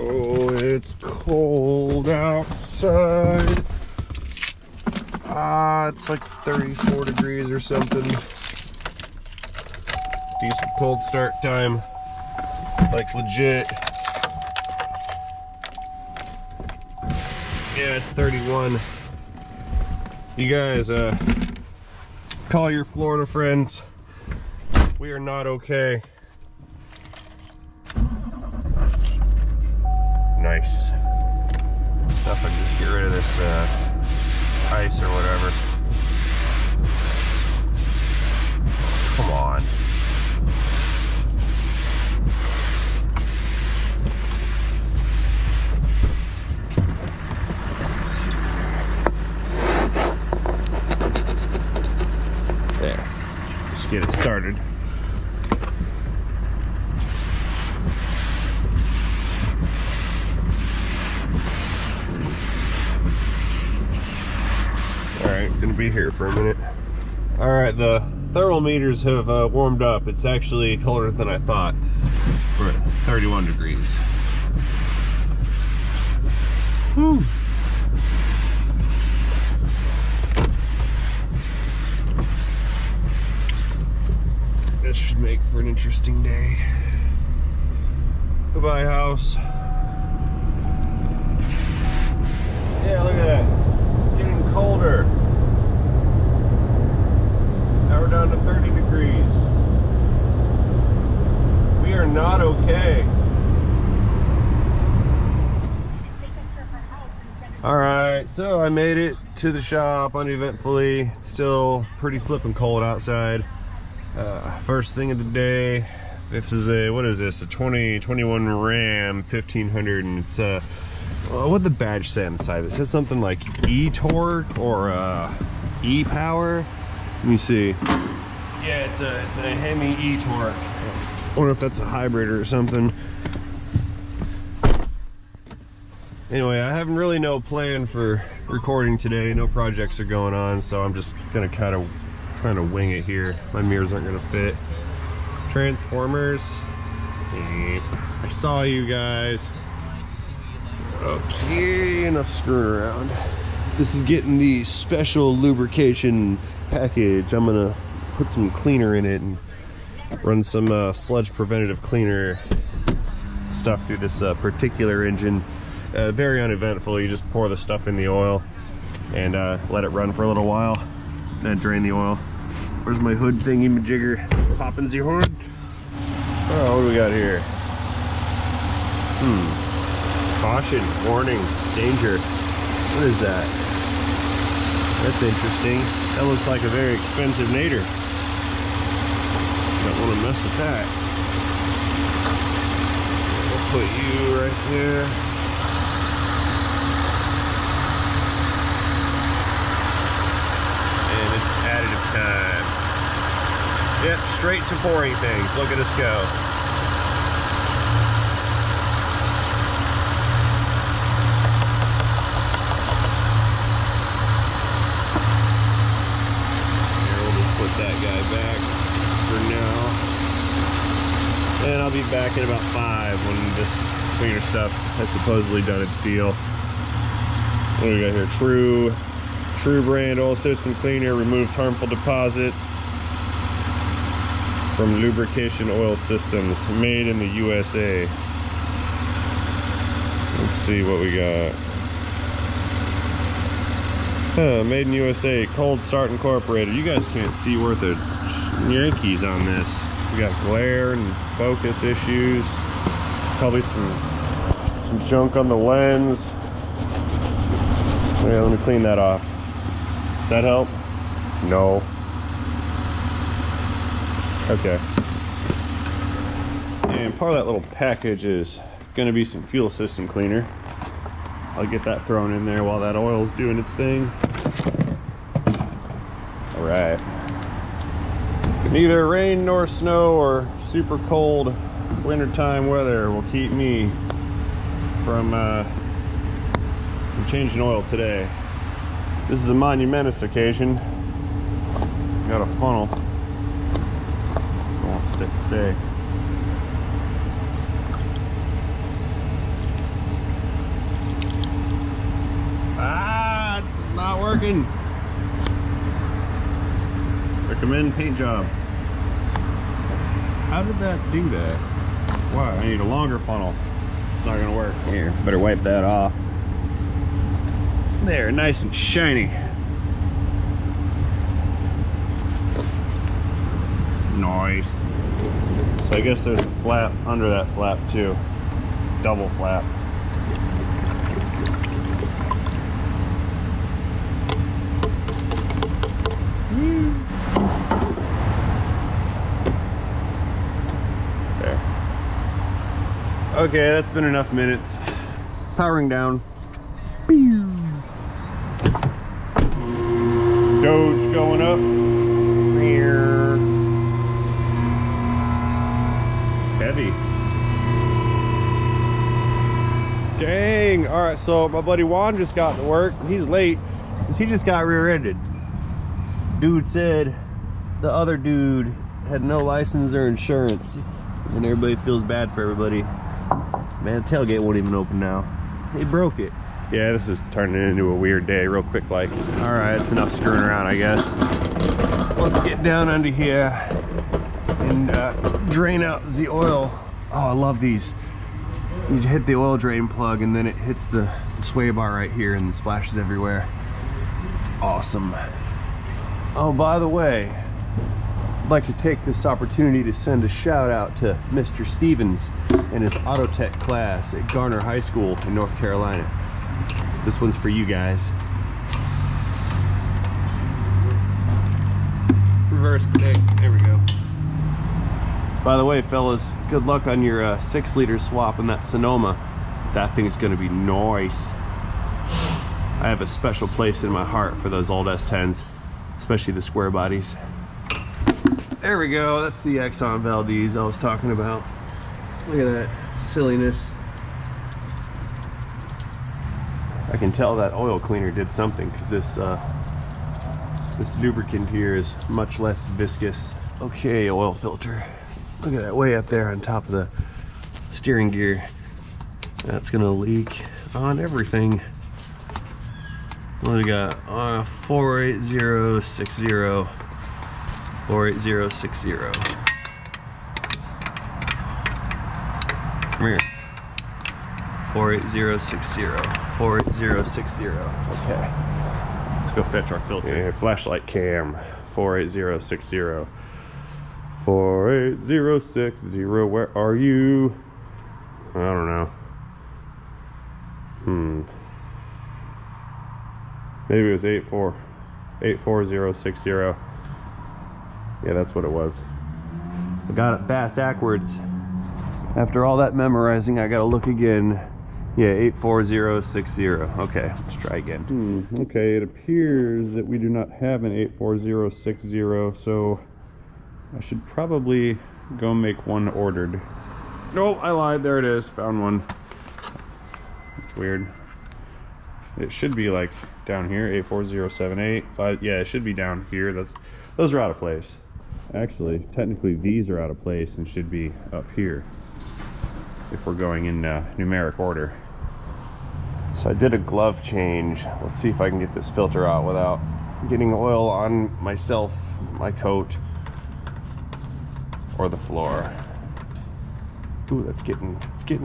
Oh, it's cold outside. It's like 34 degrees or something. Decent cold start time. Like legit. Yeah, it's 31. You guys, call your Florida friends. We are not okay. Nice. If I can just get rid of this ice or whatever. Come on. Let's see. There. Just get it started. Gonna be here for a minute. All right, the thermometers have warmed up. It's actually colder than I thought. We're at 31 degrees. Whew. This should make for an interesting day. Goodbye, house. Yeah, look at that. It's getting colder. Now we're down to 30 degrees. We are not okay. Alright, so I made it to the shop uneventfully. It's still pretty flippin' cold outside. First thing of the day, this is a, what is this? A 2021 Ram 1500, and it's what'd the badge say on the side? It said something like E-Torque or E-Power. Let me see. Yeah, it's a Hemi E-Torque. I wonder if that's a hybrid or something. Anyway, I have really no plan for recording today. No projects are going on, so I'm just gonna kind of trying to wing it here. My mirrors aren't gonna fit. Transformers. I saw you guys. Okay, enough screwing around. This is getting the special lubrication package. I'm gonna put some cleaner in it and run some sludge preventative cleaner stuff through this particular engine. Very uneventful. You just pour the stuff in the oil and let it run for a little while, then drain the oil. Where's my hood thingy majigger? Popping the hood. Oh, what do we got here? Caution, warning, danger. What is that? That's interesting. That looks like a very expensive nader. Don't want to mess with that. We'll put you right there. And it's additive time. Yep, straight to pouring things. Look at us go. That guy back for now, and I'll be back in about 5 when this cleaner stuff has supposedly done its deal. What do we got here? True brand oil system cleaner, removes harmful deposits from lubrication oil systems, made in the USA. Let's see what we got. Made in USA, Cold Start Incorporated. You guys can't see worth a Yankees on this. We got glare and focus issues. Probably some junk on the lens. Yeah, let me clean that off. Does that help? No. Okay. And part of that little package is gonna be some fuel system cleaner. I'll get that thrown in there while that oil's doing its thing. All right. Neither rain nor snow or super cold wintertime weather will keep me from changing oil today. This is a monumentous occasion. Got a funnel. Oh, stay. in. Recommend paint job. How did that do that? Why? I need a longer funnel. It's not gonna work. Here, better wipe that off. There, nice and shiny. Nice. So I guess there's a flap under that flap too. Double flap. There. Okay, that's been enough minutes. Powering down. Doge going up. Heavy. Dang. All right, so my buddy Juan just got to work. He's late because he just got rear-ended. Dude said the other dude had no license or insurance, and everybody feels bad for everybody. Man, tailgate won't even open now. He broke it. Yeah, this is turning into a weird day real quick like. All right, it's enough screwing around, I guess. Let's get down under here and drain out the oil. Oh, I love these. You hit the oil drain plug and then it hits the sway bar right here and splashes everywhere. It's awesome. Oh, by the way, I'd like to take this opportunity to send a shout out to Mr. Stevens and his auto tech class at Garner High School in North Carolina. This one's for you guys. Reverse connect, there we go. By the way, fellas, good luck on your 6-liter swap in that Sonoma. That thing's gonna be nice. I have a special place in my heart for those old S10s, especially the square bodies. There we go, that's the Exxon Valdez I was talking about. Look at that silliness. I can tell that oil cleaner did something because this lubricant here is much less viscous. Okay, oil filter. Look at that way up there on top of the steering gear. That's gonna leak on everything. What do we got? 48060. 48060. Come here. 48060. 48060. Okay. Let's go fetch our filter. Yeah, flashlight cam. 48060. 48060. Where are you? I don't know. Maybe it was 84060. Yeah, that's what it was. I got it bass backwards. After all that memorizing, I gotta look again. Yeah, 84060. Okay, let's try again. Okay, it appears that we do not have an 84060, so I should probably go make one ordered. Nope, I lied. There it is. Found one. It's weird. It should be like down here, 84078. Yeah, it should be down here. Those are out of place. Actually, technically these are out of place and should be up here if we're going in numeric order. So I did a glove change. Let's see if I can get this filter out without getting oil on myself, my coat, or the floor. Ooh, it's getting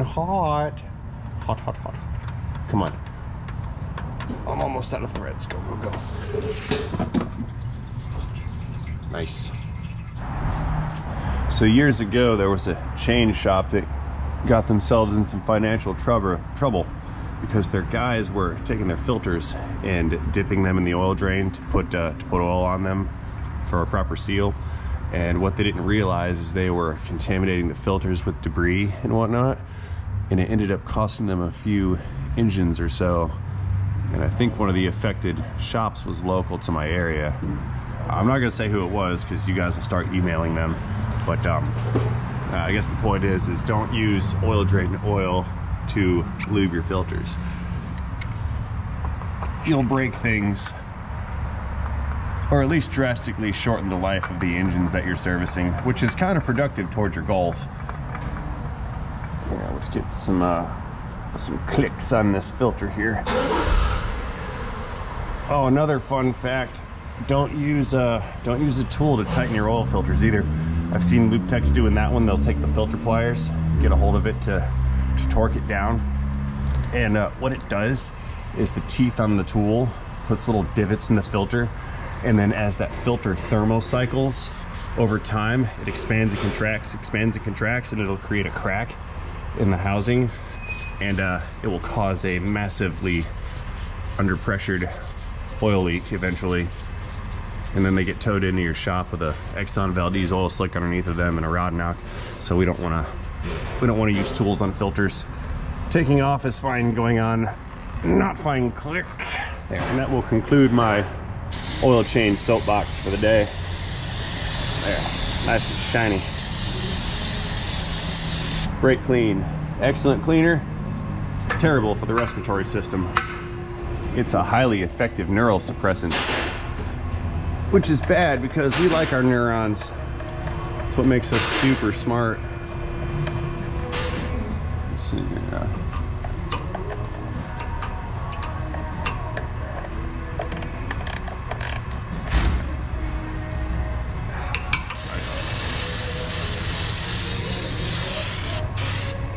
hot. Hot, hot, hot. Come on. I'm almost out of threads. Go, go, go. Nice. So years ago, there was a chain shop that got themselves in some financial trouble because their guys were taking their filters and dipping them in the oil drain to put oil on them for a proper seal. And what they didn't realize is they were contaminating the filters with debris and whatnot, and it ended up costing them a few engines or so. And I think one of the affected shops was local to my area. I'm not gonna say who it was because you guys will start emailing them, but I guess the point is don't use oil drain oil to lube your filters. You'll break things, or at least drastically shorten the life of the engines that you're servicing, which is counterproductive towards your goals. Yeah, let's get some clicks on this filter here. Oh, another fun fact: don't use a tool to tighten your oil filters either. I've seen lube techs doing that one. They'll take the filter pliers, get a hold of it to torque it down, and what it does is the teeth on the tool puts little divots in the filter, and then as that filter thermocycles over time, it expands and contracts, and it'll create a crack in the housing, and it will cause a massively under-pressured oil leak eventually. And then they get towed into your shop with a Exxon Valdez oil slick underneath of them and a rod knock. So we don't want to use tools on filters. Taking off is fine, going on not fine. Click there. And that will conclude my oil change soapbox for the day. There, nice and shiny. Brake clean, excellent cleaner. Terrible for the respiratory system. It's a highly effective neural suppressant, which is bad because we like our neurons. It's what makes us super smart. Let's see here.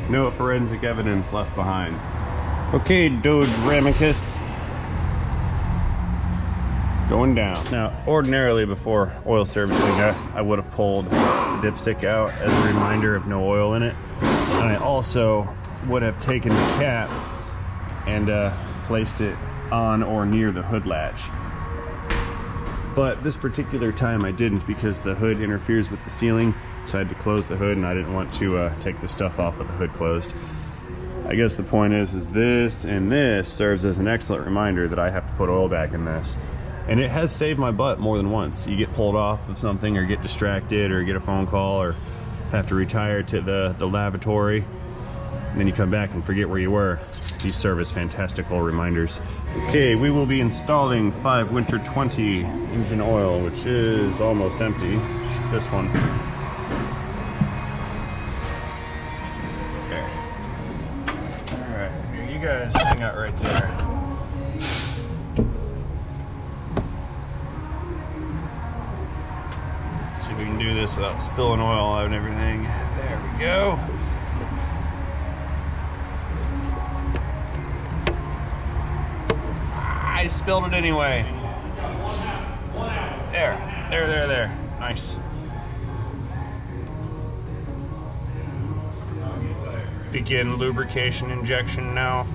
No forensic evidence left behind. Okay, Duramax. Going down. Now, ordinarily before oil servicing, I would have pulled the dipstick out as a reminder of no oil in it. And I also would have taken the cap and placed it on or near the hood latch. But this particular time I didn't, because the hood interferes with the ceiling, so I had to close the hood, and I didn't want to take the stuff off with the hood closed. I guess the point is this and this serves as an excellent reminder that I have to put oil back in this. And it has saved my butt more than once. You get pulled off of something, or get distracted, or get a phone call, or have to retire to the lavatory, and then you come back and forget where you were. These serve as fantastical reminders. Okay, we will be installing 5 Winter 20 engine oil, which is almost empty. This one. Okay. All right, here, you guys hang out right there. See if we can do this without spilling oil out and everything. There we go. I spilled it anyway. There. Nice. Begin lubrication injection now.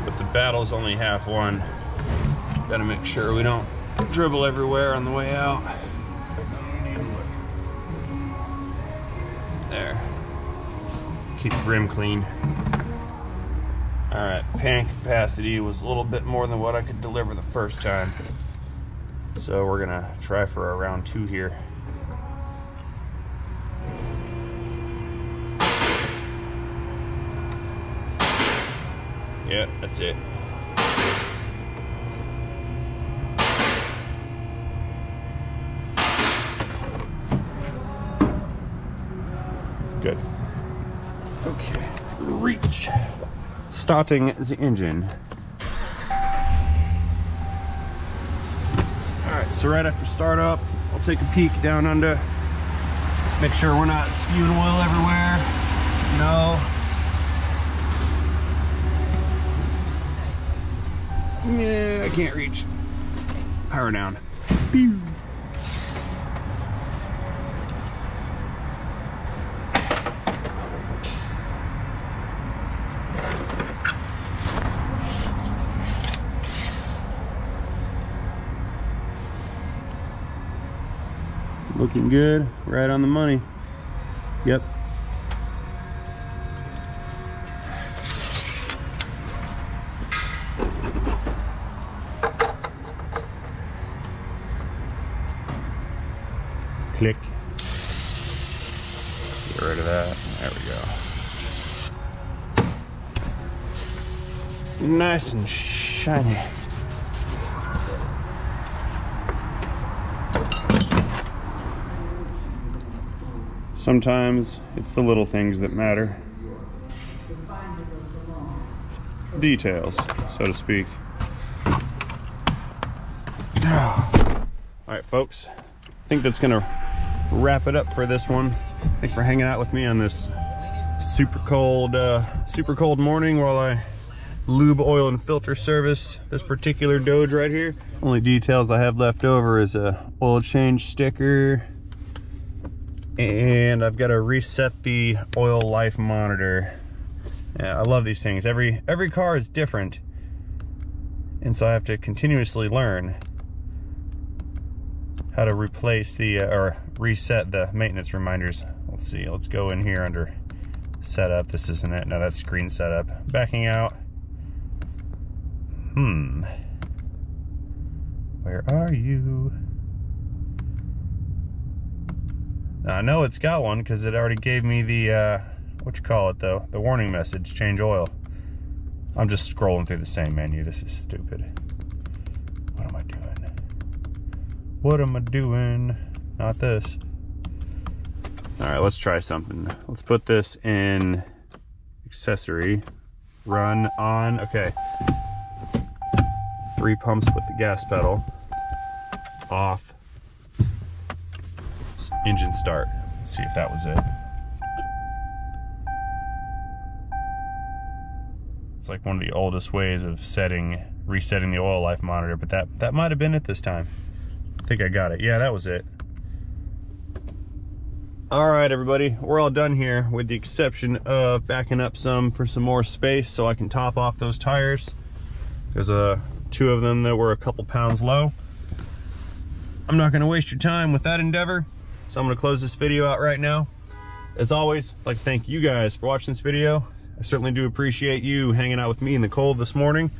But the battle's only half won. Gotta make sure we don't dribble everywhere on the way out. There. Keep the rim clean. Alright, pan capacity was a little bit more than what I could deliver the first time. So we're gonna try for a round 2 here. Yeah, that's it. Good. Okay, reach. Starting the engine. Alright, so right after startup, I'll take a peek down under. Make sure we're not spewing oil everywhere. No. Yeah, I can't reach. Power down. Pew. Looking good, right on the money. Yep. Click. Get rid of that. There we go. Nice and shiny. Sometimes it's the little things that matter. Details, so to speak. Alright folks, I think that's gonna wrap it up for this one. Thanks for hanging out with me on this super cold morning while I lube, oil, and filter service this particular Dodge right here. Only details I have left over is a oil change sticker, and I've got to reset the oil life monitor. Yeah, I love these things. Every car is different, and so I have to continuously learn how to replace the or reset the maintenance reminders. Let's see, let's go in here under setup. This isn't it. No, that's screen setup. Backing out. Where are you? Now, I know it's got one because it already gave me the what you call it though, the warning message, change oil. I'm just scrolling through the same menu. This is stupid. What am I doing? What am I doing? Not this. All right, let's try something. Let's put this in accessory, run on. Okay, 3 pumps with the gas pedal, off, engine start. Let's see if that was it. It's like one of the oldest ways of resetting the oil life monitor, but that might have been it this time. I think I got it. Yeah, that was it. All right, everybody, we're all done here with the exception of backing up some for some more space so I can top off those tires. There's 2 of them that were a couple pounds low. I'm not gonna waste your time with that endeavor, so I'm gonna close this video out right now. As always, I'd like to thank you guys for watching this video. I certainly do appreciate you hanging out with me in the cold this morning.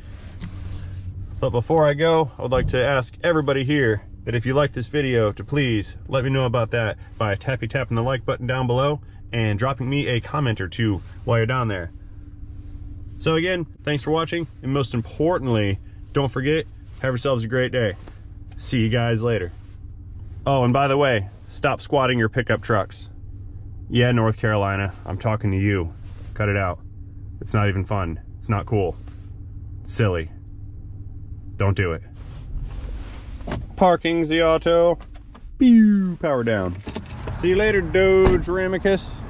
But before I go, I would like to ask everybody here that if you like this video, to please let me know about that by tapping the like button down below and dropping me a comment or 2 while you're down there. So again, thanks for watching, and most importantly, don't forget, have yourselves a great day. See you guys later. Oh, and by the way, stop squatting your pickup trucks. Yeah, North Carolina, I'm talking to you. Cut it out. It's not even fun. It's not cool. It's silly. Don't do it. Parking's the auto. Pew, power down. See you later, Duramax.